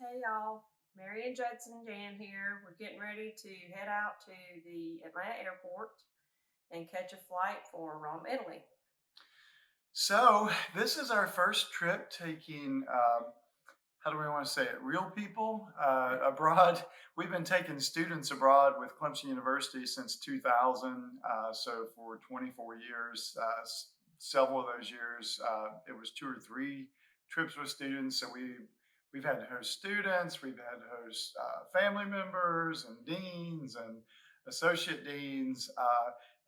Hey y'all, Mary and Judson Jan here. We're getting ready to head out to the Atlanta airport and catch a flight for Rome, Italy. So this is our first trip taking, how do we want to say it, real people abroad. We've been taking students abroad with Clemson University since 2000. So for 24 years, several of those years, it was two or three trips with students. So we've had to host students, we've had to host family members and deans and associate deans.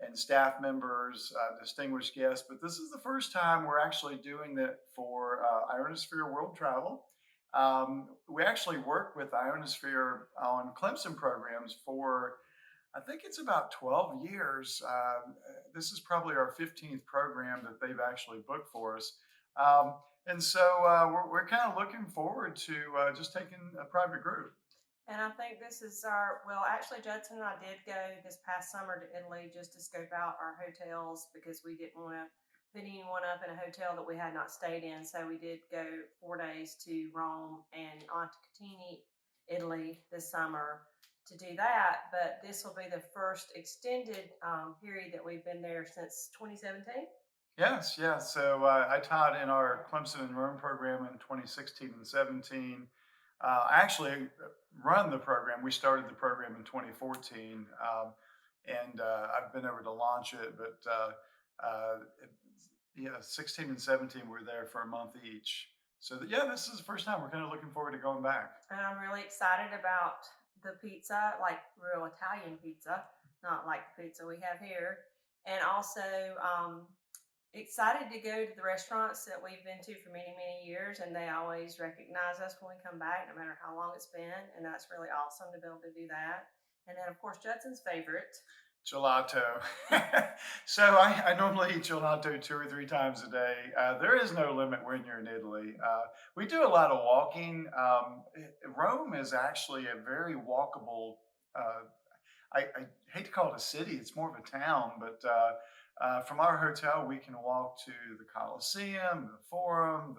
And staff members, distinguished guests. But this is the first time we're actually doing that for Ionosphere World Travel. We actually work with Ionosphere on Clemson programs for, I think it's about 12 years. This is probably our 15th program that they've actually booked for us. And so we're kind of looking forward to just taking a private group. And I think this is actually, Judson and I did go this past summer to Italy just to scope out our hotels because we didn't want to put anyone up in a hotel that we had not stayed in. So we did go 4 days to Rome and Montecatini, Italy this summer to do that. But this will be the first extended period that we've been there since 2017. Yes, yes. So I taught in our Clemson and Rome program in 2016 and 17. I actually run the program. We started the program in 2014, and I've been over to launch it. But yeah, 16 and 17 were there for a month each. So yeah, this is the first time we're kind of looking forward to going back. And I'm really excited about the pizza, like real Italian pizza, not like the pizza we have here. And also excited to go to the restaurants that we've been to for many, many years. And they always recognize us when we come back, no matter how long it's been. And that's really awesome to be able to do that. And then, of course, Judson's favorite. Gelato. So I normally eat gelato two or three times a day. There is no limit when you're in Italy. We do a lot of walking. Rome is actually a very walkable. Uh, I hate to call it a city; it's more of a town. But from our hotel, we can walk to the Colosseum, the Forum,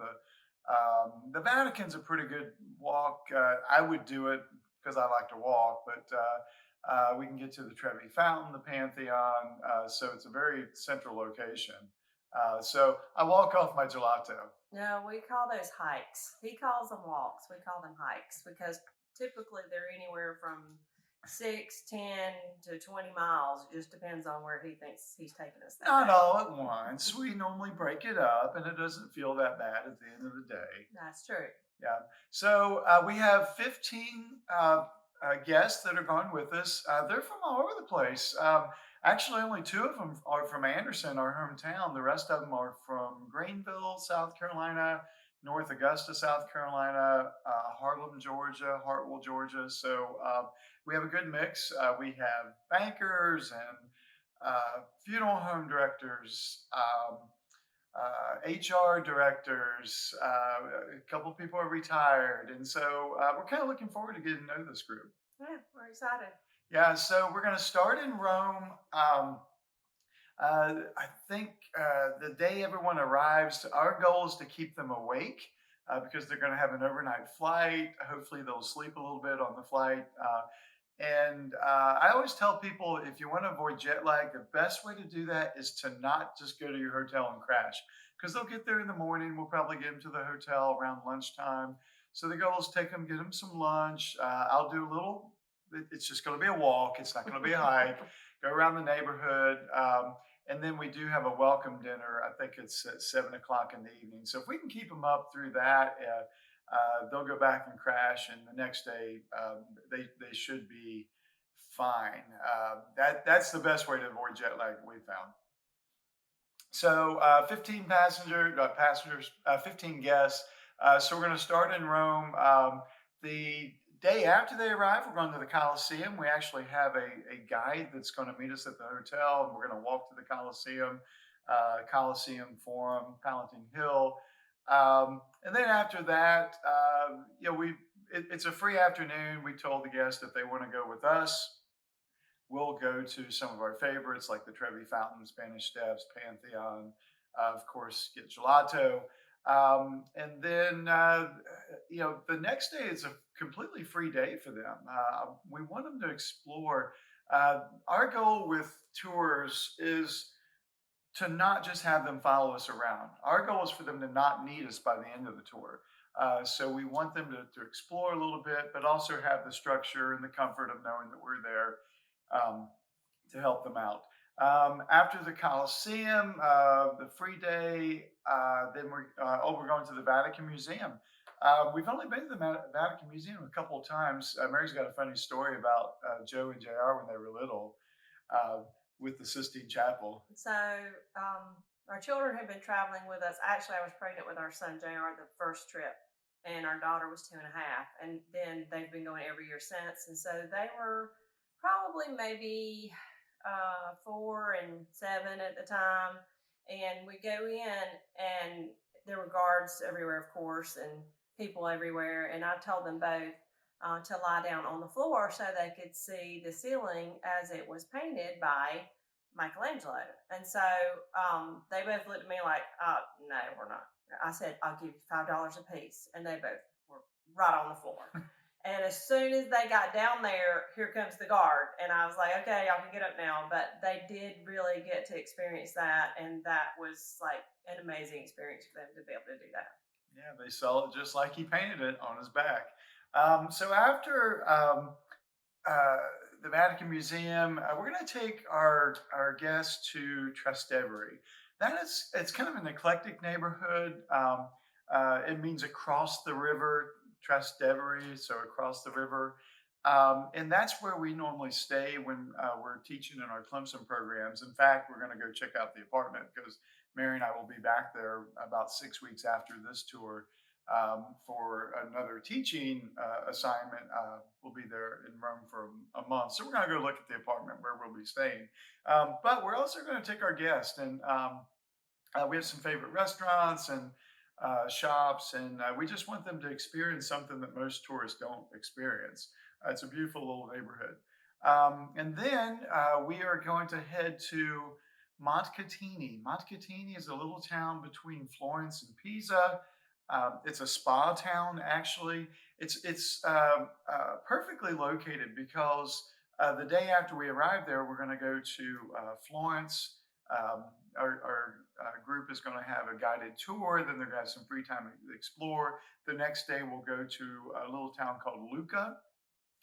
the Vatican's a pretty good walk. I would do it because I like to walk, but we can get to the Trevi Fountain, the Pantheon. So it's a very central location. So I walk off my gelato. No, we call those hikes. He calls them walks. We call them hikes because typically they're anywhere from 6, 10 to 20 miles. It just depends on where he thinks he's taking us that Not day. all at once. We normally break it up, and it doesn't feel that bad at the end of the day. That's true. Yeah. So we have 15 guests that are going with us. They're from all over the place. Actually, only two of them are from Anderson, our hometown. The rest of them are from Greenville, South Carolina, North Augusta, South Carolina, Harlem, Georgia, Hartwell, Georgia. So we have a good mix. We have bankers and funeral home directors. HR directors, a couple people are retired. And so we're kind of looking forward to getting to know this group. Yeah, we're excited. Yeah, so we're going to start in Rome. I think the day everyone arrives, our goal is to keep them awake because they're going to have an overnight flight. Hopefully, they'll sleep a little bit on the flight. And I always tell people if you want to avoid jet lag, the best way to do that is to not just go to your hotel and crash because they'll get there in the morning. We'll probably get them to the hotel around lunchtime. So the goal is take them, get them some lunch. I'll do a little, it's just going to be a walk, it's not going to be a hike. Go around the neighborhood. And then we do have a welcome dinner. I think it's at 7 o'clock in the evening. So if we can keep them up through that, they'll go back and crash, and the next day they should be fine. That's the best way to avoid jet lag we found. So 15 passengers, 15 guests. So we're going to start in Rome. The day after they arrive, we're going to the Colosseum. We actually have a guide that's going to meet us at the hotel, and we're going to walk to the Colosseum, Colosseum Forum, Palatine Hill. And then after that, it's a free afternoon. We told the guests if they want to go with us, we'll go to some of our favorites like the Trevi Fountain, Spanish Steps, Pantheon. Of course, get gelato. And then, the next day is a completely free day for them. We want them to explore. Our goal with tours is to not just have them follow us around. Our goal is for them to not need us by the end of the tour. So we want them to explore a little bit, but also have the structure and the comfort of knowing that we're there um, to help them out. After the Coliseum, the free day, then we're going to the Vatican Museum. We've only been to the Vatican Museum a couple of times. Mary's got a funny story about Joe and JR when they were little uh, with the Sistine Chapel. So, our children have been traveling with us. Actually, I was pregnant with our son JR the first trip, and our daughter was 2.5. And then they've been going every year since. And so they were probably maybe 4 and 7 at the time. And we go in, and there were guards everywhere, of course, and people everywhere. And I told them both to lie down on the floor so they could see the ceiling as it was painted by Michelangelo. And so they both looked at me like, no, we're not. I said, I'll give you $5 a piece. And they both were right on the floor. And as soon as they got down there, here comes the guard. And I was like, okay, y'all can get up now. But they did really get to experience that. And that was like an amazing experience for them to be able to do that. Yeah, they sell it just like he painted it on his back. So after uh, the Vatican Museum, we're going to take our guests to Trastevere. It's kind of an eclectic neighborhood. It means across the river, Trastevere, so across the river. And that's where we normally stay when we're teaching in our Clemson programs. In fact, we're going to go check out the apartment because Mary and I will be back there about 6 weeks after this tour for another teaching assignment. We'll be there in Rome for a month. So we're going to go look at the apartment where we'll be staying. But we're also going to take our guests, and we have some favorite restaurants and shops, and we just want them to experience something that most tourists don't experience. It's a beautiful little neighborhood. And then we are going to head to Montecatini. Montecatini is a little town between Florence and Pisa. It's a spa town, actually. It's perfectly located because the day after we arrive there, we're going to go to Florence. Our group is going to have a guided tour. Then they're going to have some free time to explore. The next day, we'll go to a little town called Lucca.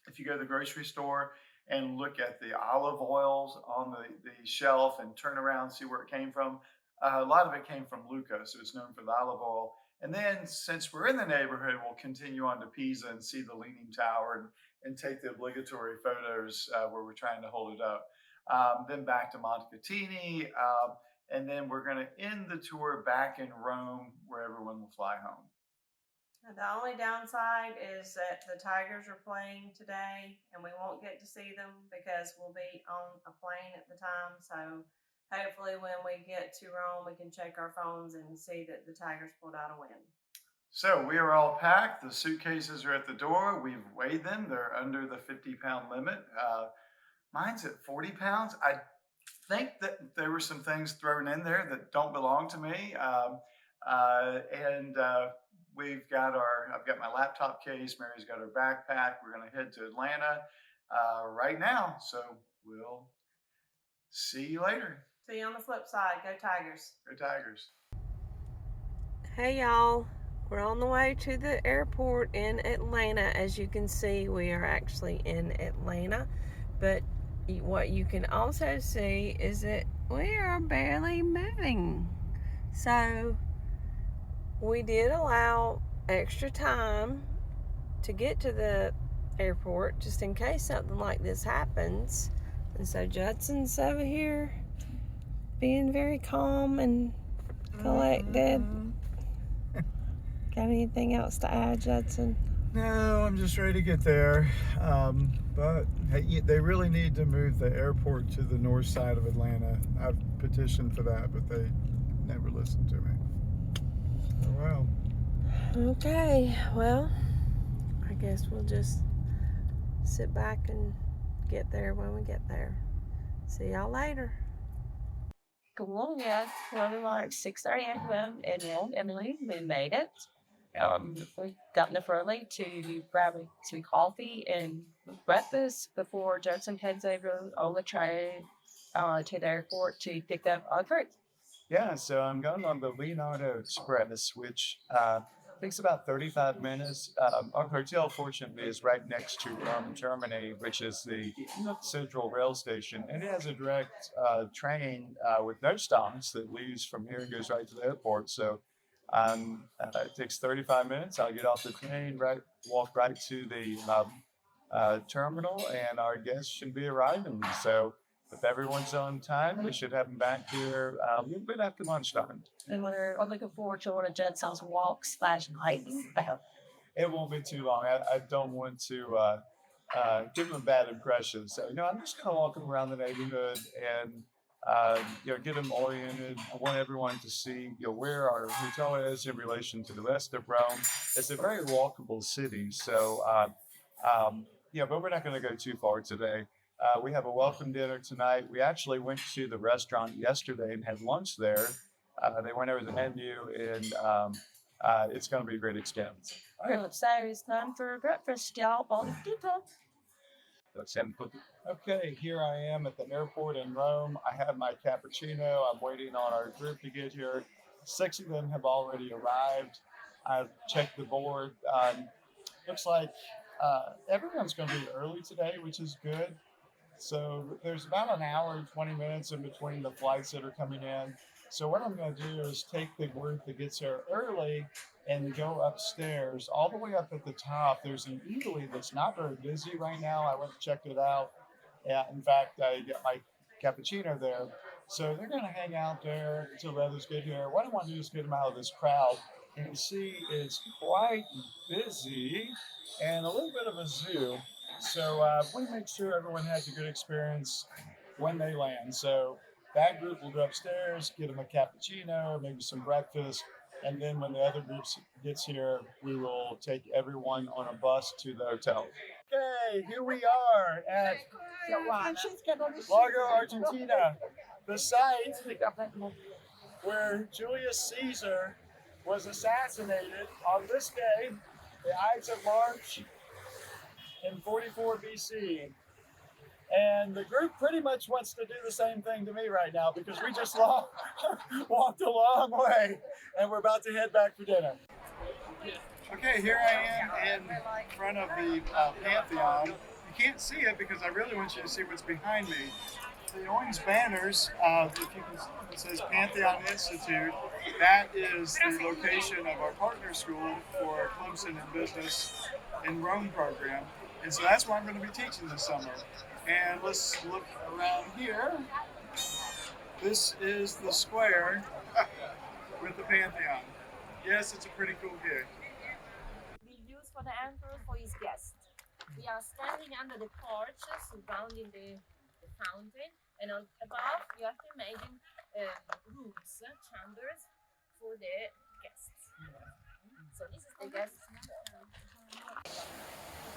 If you go to the grocery store and look at the olive oils on the shelf and turn around, see where it came from, a lot of it came from Lucca, so it's known for the olive oil. And then, since we're in the neighborhood, we'll continue on to Pisa and see the Leaning Tower and take the obligatory photos where we're trying to hold it up. Then back to Montecatini, and then we're going to end the tour back in Rome, where everyone will fly home. The only downside is that the Tigers are playing today, and we won't get to see them because we'll be on a plane at the time. So hopefully, when we get to Rome, we can check our phones and see that the Tigers pulled out a win. So we are all packed. The suitcases are at the door. We've weighed them. They're under the 50-pound limit. Mine's at 40 pounds. I think that there were some things thrown in there that don't belong to me. And I've got my laptop case. Mary's got her backpack. We're going to head to Atlanta right now. So we'll see you later. See you on the flip side. Go Tigers. Go Tigers. Hey, y'all. We're on the way to the airport in Atlanta. As you can see, we are actually in Atlanta. But what you can also see is that we are barely moving. So we did allow extra time to get to the airport just in case something like this happens. And so Judson's over here being very calm and collected. Got anything else to add, Judson? No, I'm just ready to get there. But hey, they really need to move the airport to the north side of Atlanta. I've petitioned for that, but they never listened to me. Oh, well. Okay, well, I guess we'll just sit back and get there when we get there. See y'all later. Good morning, yes. Well, like 6:30 a.m. in Rome, Italy. We made it. We got enough early to grab some coffee and breakfast before Judson heads over on the train to the airport to pick up our group. Yeah, so I'm going on the Leonardo Express, which takes about 35 minutes. Our hotel, fortunately, is right next to Rome, Germany, which is the central rail station. And it has a direct train with no stops that leaves from here and goes right to the airport. So it takes 35 minutes. I'll get off the train, walk right to the terminal, and our guests should be arriving. So if everyone's on time, we should have them back here a little bit after lunchtime. And we're looking forward to one of Judson's walks/hikes. It won't be too long. I don't want to give them a bad impression. So, I'm just going to walk them around the neighborhood and, get them oriented. I want everyone to see, where our hotel is in relation to the rest of Rome. It's a very walkable city. So, but we're not going to go too far today. We have a welcome dinner tonight. We actually went to the restaurant yesterday and had lunch there. They went over the menu, and it's going to be a great experience. All right, so it's time for breakfast, y'all. All the people. Okay, here I am at the airport in Rome. I have my cappuccino. I'm waiting on our group to get here. 6 of them have already arrived. I've checked the board. Looks like everyone's going to be early today, which is good. So there's about an hour and 20 minutes in between the flights that are coming in. So what I'm going to do is take the group that gets here early and go upstairs. All the way up at the top, there's an eatery that's not very busy right now. I went and checked it out. Yeah, in fact, I get my cappuccino there. So they're going to hang out there until the others get here. What I want to do is get them out of this crowd. And you see it's quite busy and a little bit of a zoo. So I want to make sure everyone has a good experience when they land. So that group will go upstairs, get them a cappuccino, maybe some breakfast, and then when the other group gets here, we will take everyone on a bus to the hotel. Okay, here we are at Lago Argentina, the site where Julius Caesar was assassinated on this day, the Ides of March in 44 BC. And the group pretty much wants to do the same thing to me right now because we just walked a long way and we're about to head back for dinner. Okay, here I am in front of the Pantheon. You can't see it because I really want you to see what's behind me. The orange banners, if you can see, it says Pantheon Institute. That is the location of our partner school for Clemson in Business in Rome program. And so that's where I'm going to be teaching this summer. And let's look around here. This is the square with the Pantheon. Yes, it's a pretty cool gig. We use for the emperor for his guests. We are standing under the porch surrounding the fountain, and on above you have to imagine rooms, chambers for the guests. So this is the guest.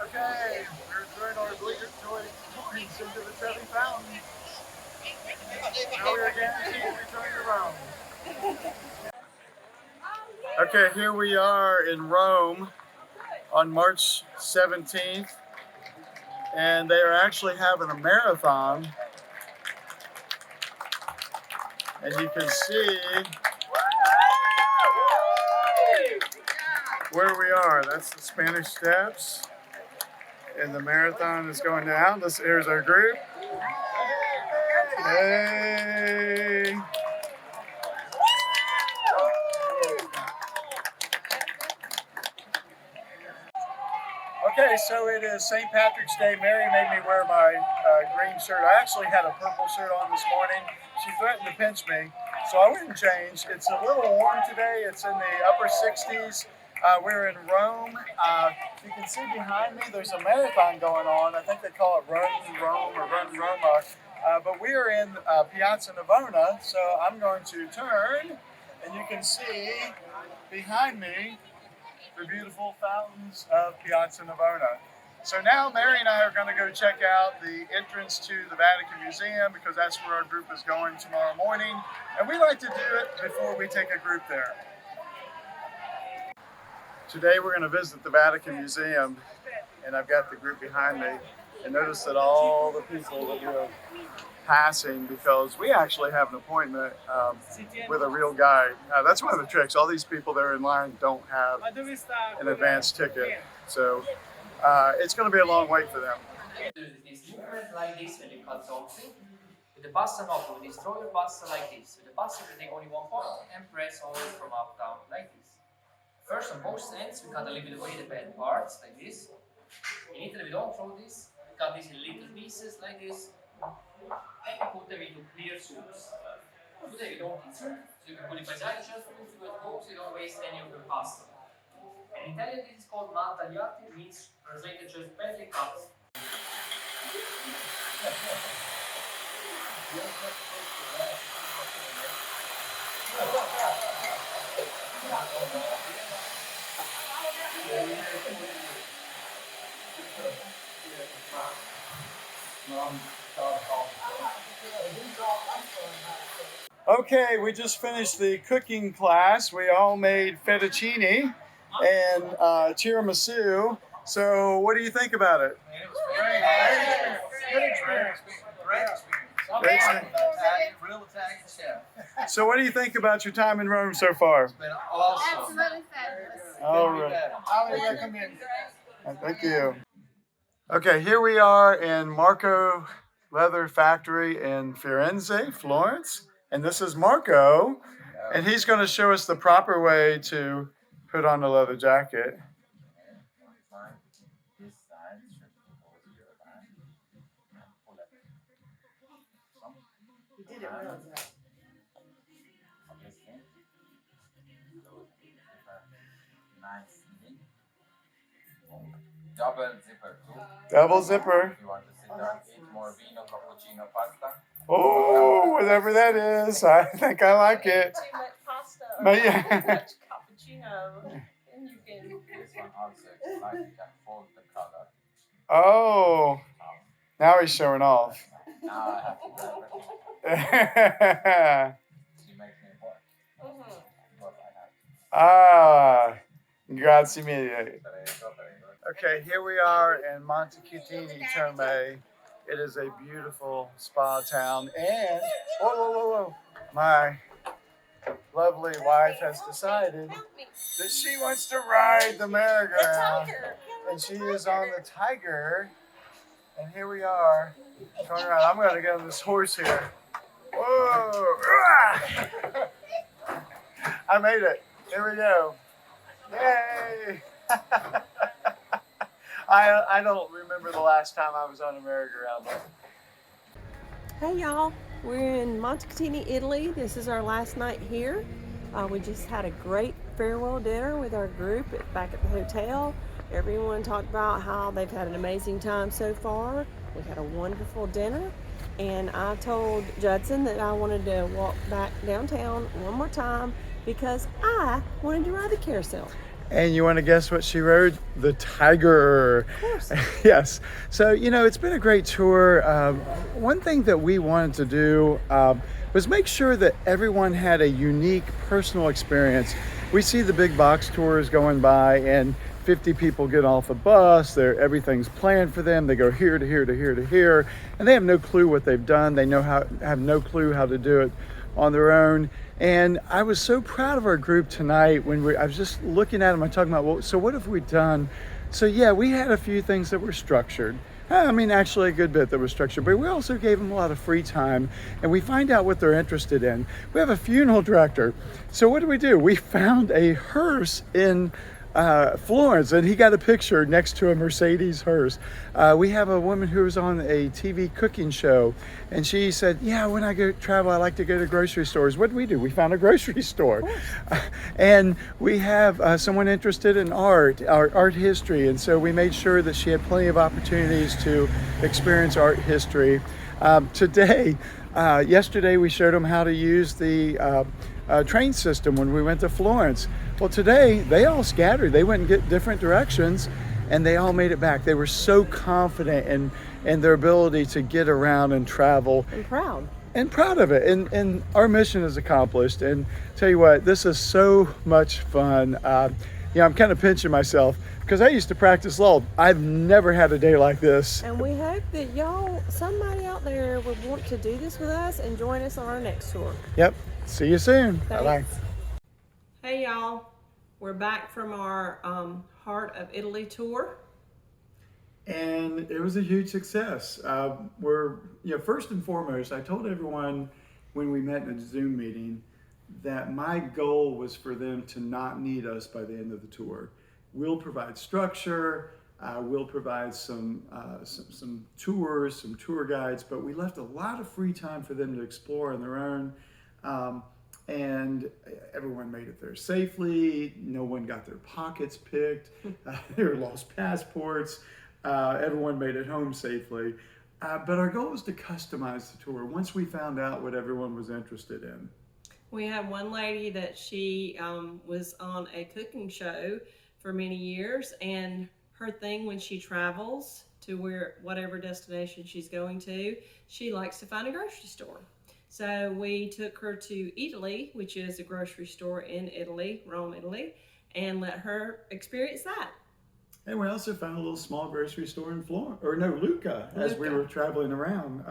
Okay, we're throwing our obligatory coins into the Trevi Fountain. Now we are guaranteed to return to Rome. Okay, here we are in Rome on March 17th, and they are actually having a marathon. And you can see where we are. That's the Spanish Steps. And the marathon is going down. Here's our group. Hey! Okay, so it is St. Patrick's Day. Mary made me wear my green shirt. I actually had a purple shirt on this morning. She threatened to pinch me, so I wouldn't change. It's a little warm today. It's in the upper 60s. We're in Rome. You can see behind me there's a marathon going on. I think they call it Run Rome or Run Roma. But we are in Piazza Navona, so I'm going to turn, and you can see behind me the beautiful fountains of Piazza Navona. So now Mary and I are going to go check out the entrance to the Vatican Museum because that's where our group is going tomorrow morning. And we like to do it before we take a group there. Today we're going to visit the Vatican Museum, and I've got the group behind me. And notice that all the people that we're passing, because we actually have an appointment with a real guide. That's one of the tricks. All these people that are in line don't have an advance ticket. So it's going to be a long wait for them. This movement like this when you cut something. With the pasta not, with this throw your pasta like this. With the pasta you take only one part and press always from up down like this. First on both ends we cut a little bit away the bad parts like this. In Italy we don't throw this. We cut this in little pieces like this. And you put them into clear soups. Today we don't eat soup, so you can put it beside just move to it go so you don't waste any of your pasta. In Italian this is called mal tagliati, means translated just badly cut. Okay, we just finished the cooking class. We all made fettuccine and tiramisu. So what do you think about it? Great experience. Great experience. Real Italian chef. So what do you think about your time in Rome so far? It's been awesome. Absolutely fabulous. All right. Highly recommend. Thank you. Okay, here we are in Marco Leather Factory in Firenze, Florence. And this is Marco, and he's going to show us the proper way to put on a leather jacket. This side should go here back and pull it. You did it well, Zach. Obviously. Nice. Double zipper too. Double zipper. If you want to sit down, eat more vino, cappuccino, pasta. Oh, whatever that is. I think I like it. Too much pasta. But yeah. Too much cappuccino. And you can. This one also, like you can fold the color. Oh, now he's showing off. Now I have to do everything. She makes me work. What I have. Grazie mille. Prego, prego. Okay, here we are in Montecatini, Terme. It is a beautiful spa town, and whoa, my lovely wife has decided that she wants to ride the merry-go-round, and she is on the tiger. And here we are, going around. I'm going to get on this horse here. Whoa! I made it. Here we go. Yay! I don't remember the last time I was on a merry-go-round. Hey y'all, we're in Montecatini, Italy. This is our last night here. We just had a great farewell dinner with our group back at the hotel. Everyone talked about how they've had an amazing time so far. We had a wonderful dinner, and I told Judson that I wanted to walk back downtown one more time because I wanted to ride the carousel. And you want to guess what she rode? The tiger. Of course. Yes. So, it's been a great tour. One thing that we wanted to do was make sure that everyone had a unique personal experience. We see the big box tours going by, and 50 people get off a bus. Everything's planned for them. They go here to here to here to here, and they have no clue what they've done. They have no clue how to do it on their own. And I was so proud of our group tonight when I was just looking at them and talking about, well, so what have we done? So yeah, we had a few things that were structured. Actually a good bit that was structured, but we also gave them a lot of free time, and we find out what they're interested in. We have a funeral director. So what do? We found a hearse in Florence, and he got a picture next to a Mercedes hearse. We have a woman who was on a TV cooking show, and she said, yeah, when I go travel, I like to go to grocery stores. What do? We found a grocery store. And we have someone interested in art history, and so we made sure that she had plenty of opportunities to experience art history. Yesterday we showed them how to use the train system when we went to Florence. Well, today they all scattered. They went and get different directions, and they all made it back. They were so confident in their ability to get around and travel. And proud of it. And our mission is accomplished. And tell you what, this is so much fun. I'm kind of pinching myself because I used to practice law. I've never had a day like this. And we hope that somebody out there would want to do this with us and join us on our next tour. Yep. See you soon. Bye-bye. Hey y'all, we're back from our Heart of Italy tour. And it was a huge success. First and foremost, I told everyone when we met in a Zoom meeting that my goal was for them to not need us by the end of the tour. We'll provide structure, we'll provide some tours, some tour guides, but we left a lot of free time for them to explore on their own. And everyone made it there safely. No one got their pockets picked. There were lost passports. Everyone made it home safely. But our goal was to customize the tour once we found out what everyone was interested in. We had one lady that she was on a cooking show for many years, and her thing when she travels to whatever destination she's going to, she likes to find a grocery store. So we took her to Italy, which is a grocery store in Italy, Rome, Italy, and let her experience that. And we also found a little small grocery store in Lucca, as we were traveling around.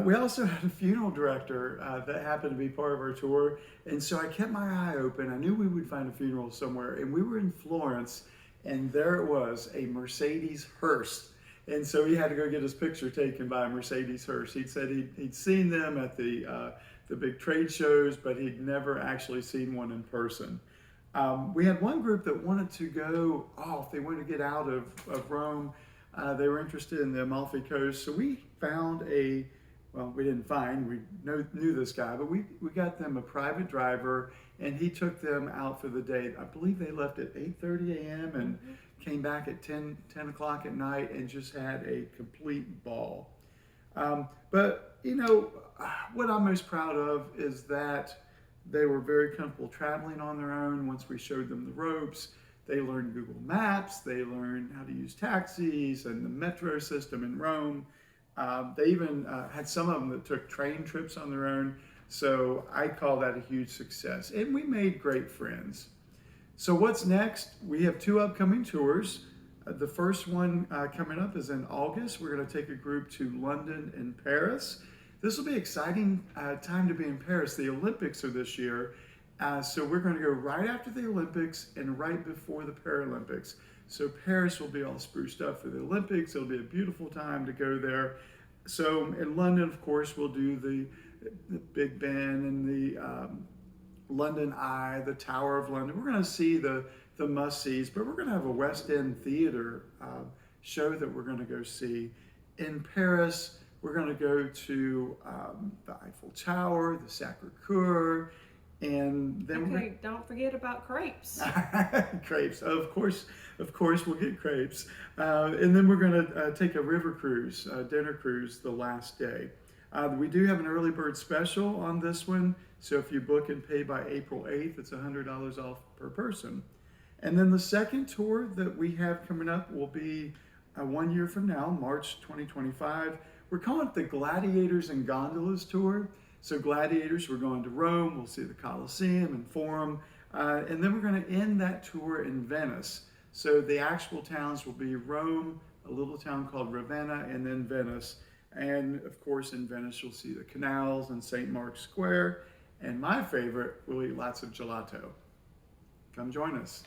We also had a funeral director that happened to be part of our tour. And so I kept my eye open. I knew we would find a funeral somewhere. And we were in Florence, and there it was, a Mercedes hearse. And so he had to go get his picture taken by a Mercedes hearse. He'd said he'd seen them at the big trade shows, but he'd never actually seen one in person. We had one group that wanted to go off. They wanted to get out of Rome. They were interested in the Amalfi Coast. So we found we knew this guy, but we got them a private driver, and he took them out for the day. I believe they left at 8:30 a.m. and came back at 10 o'clock at night and just had a complete ball. But what I'm most proud of is that they were very comfortable traveling on their own. Once we showed them the ropes, they learned Google Maps, they learned how to use taxis and the metro system in Rome. They even had some of them that took train trips on their own. So I call that a huge success. And we made great friends. So what's next? We have 2 upcoming tours. The first one coming up is in August. We're going to take a group to London and Paris. This will be an exciting time to be in Paris. The Olympics are this year. So we're going to go right after the Olympics and right before the Paralympics. So Paris will be all spruced up for the Olympics. It'll be a beautiful time to go there. So in London, of course, we'll do the Big Ben and the London Eye, the Tower of London. We're going to see the must-sees, but we're going to have a West End theater show that we're going to go see. In Paris, we're going to go to the Eiffel Tower, the Sacré-Cœur, and then don't forget about crepes. Crepes, of course we'll get crepes. And then we're going to take a river cruise, dinner cruise, the last day. We do have an early bird special on this one, so if you book and pay by April 8th, it's $100 off per person. And then the second tour that we have coming up will be 1 year from now, March 2025. We're calling it the Gladiators and Gondolas Tour. So Gladiators, we're going to Rome, we'll see the Colosseum and Forum, and then we're going to end that tour in Venice. So the actual towns will be Rome, a little town called Ravenna, and then Venice. And of course in Venice you'll see the canals and St. Mark's Square. And my favorite, we'll eat lots of gelato. Come join us.